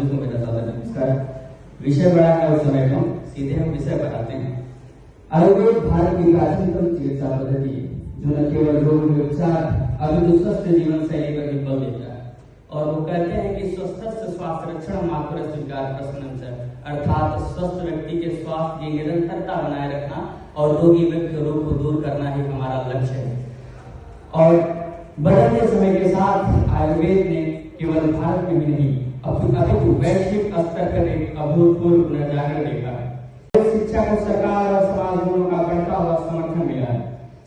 मौजूद हूँ, मेरा सादर नमस्कार। विषय बढ़ाकर उस समय कम, सीधे हम विषय बताते हैं। आयुर्वेद भारत की प्राचीनतम चिकित्सा पद्धति है, जो न केवल रोग उपचार अपितु स्वस्थ जीवन शैली पर भी बल देता है। और वो कहते हैं कि स्वस्थ स्वास्थ्य रक्षण मात्र स्वीकार प्रश्न, अर्थात स्वस्थ व्यक्ति के स्वास्थ्य की निरंतरता बनाए रखना और रोगी व्यक्ति रोग को दूर करना ही हमारा लक्ष्य है। और बदलते समय के साथ आयुर्वेद ने केवल भारत में ही नहीं अपितु वैश्विक स्तर पर एक अभूतपूर्व पुनर्जागरण देखा है। शिक्षा को सरकार और समाज दोनों का बढ़ता हुआ समर्थन मिला है।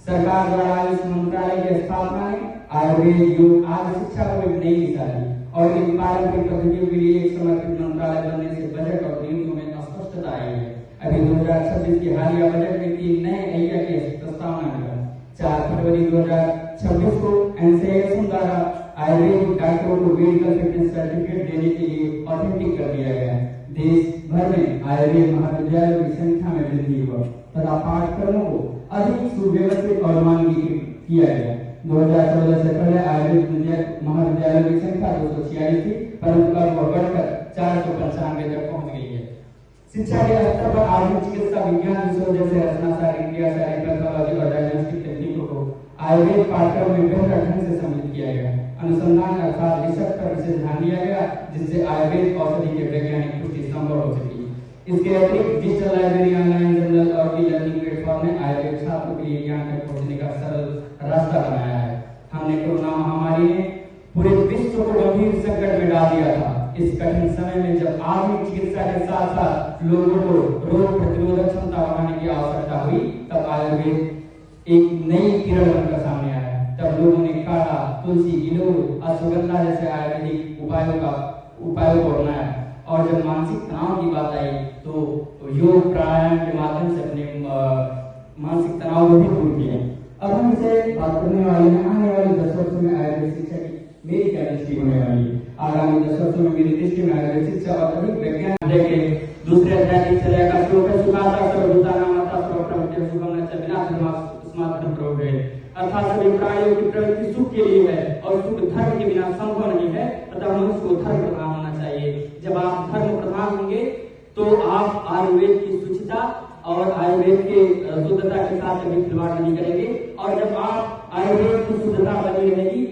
सरकार द्वारा आयुष मंत्रालय की स्थापना ने आयुर्वेद योग आदि शिक्षा को एक नई दिशा दी और इन पारंपरिक पद्धतियों के लिए एक समर्पित मंत्रालय बनने से बजट और नीतियों में स्पष्टता आई है। अभी 2026 की हालिया बजट में 3 नए अय्या की प्रस्तावना मिला। 4 फरवरी 2026 को एनसीएएसएम द्वारा आयुर्वेदिक डॉक्टरों को मेडिकल फिटनेस सर्टिफिकेट देने के लिए ऑथेंटिक कर दिया गया। देश भर में आयुर्वेद महाविद्यालयों की संख्या में वृद्धि हुआ तथा पाठ्यक्रमों को अधिक सुव्यवस्थित और मानकीकृत किया गया। 2014 से पहले आयुर्वेद महाविद्यालयों की संख्या 246 थी, परंतु अब वह बढ़कर 495 तक पहुंच गई है। शिक्षा के स्तर पर आधुनिक चिकित्सा विज्ञान विषयों जैसे रचनाशास्त्र, क्रियाशास्त्र, पैथोलॉजी और डायग्नोस्टिक तकनीकों को आयुर्वेद पाठ्यक्रम में बेहतर ढंग से सम्मिलित किया गया। अनुसंधान अर्थात रिसर्च पर विशेष ध्यान दिया गया, जिससे आयुर्वेद औषधि के वैज्ञानिक पुष्टि संभव हो सकी। इसके अतिरिक्त डिजिटल लाइब्रेरी, ऑनलाइन जर्नल और ई लर्निंग प्लेटफॉर्म ने आयुर्वेद छात्रों के लिए ज्ञान तक पहुंचने का सरल रास्ता बनाया है। हमने कोरोना महामारी ने पूरे विश्व को गंभीर संकट में डाल दिया था। इस कठिन समय में जब आधुनिक चिकित्सा के साथ साथ लोगों को रोग प्रतिरोधक क्षमता बढ़ाने की आवश्यकता हुई, तब आयुर्वेद एक नई किरण बनकर सामने आया। तब लोगों ने काढ़ा, तुलसी, गिलोय, अश्वगंधा जैसे आयुर्वेदिक उपायों को अपनाया। और जब मानसिक तनाव की बात आई तो योग प्राणायाम के माध्यम से अपने मानसिक तनाव को भी दूर किया। अब हम इसे बात करने वाले हैं आने वाले 10 वर्षों में आयुर्वेद शिक्षा की मेरी क्या दृष्टि होने वाली है। आगामी 10 वर्षों में मेरी दृष्टि में आयुर्वेद शिक्षा और अधिक वैज्ञानिक देखे दूसरे अध्याय की चर्चा का श्लोक है सुखाता सर्वभूतानां माता सर्वप्रवृत्तिः सुखं न च विना धर्मास्मात् धर्म प्रवृत्तिः, अर्थात सभी प्राणियों की प्रवृत्ति सुख के लिए है और सुख धर्म के बिना संभव नहीं है, अतः मनुष्य को धर्म प्रधान होना चाहिए। जब आप धर्म प्रधान होंगे तो आप आयुर्वेद की शुचिता और आयुर्वेद के शुद्धता के साथ कभी खिलवाड़ नहीं करेंगे। और जब आप आयुर्वेद की शुद्धता बनी रहेगी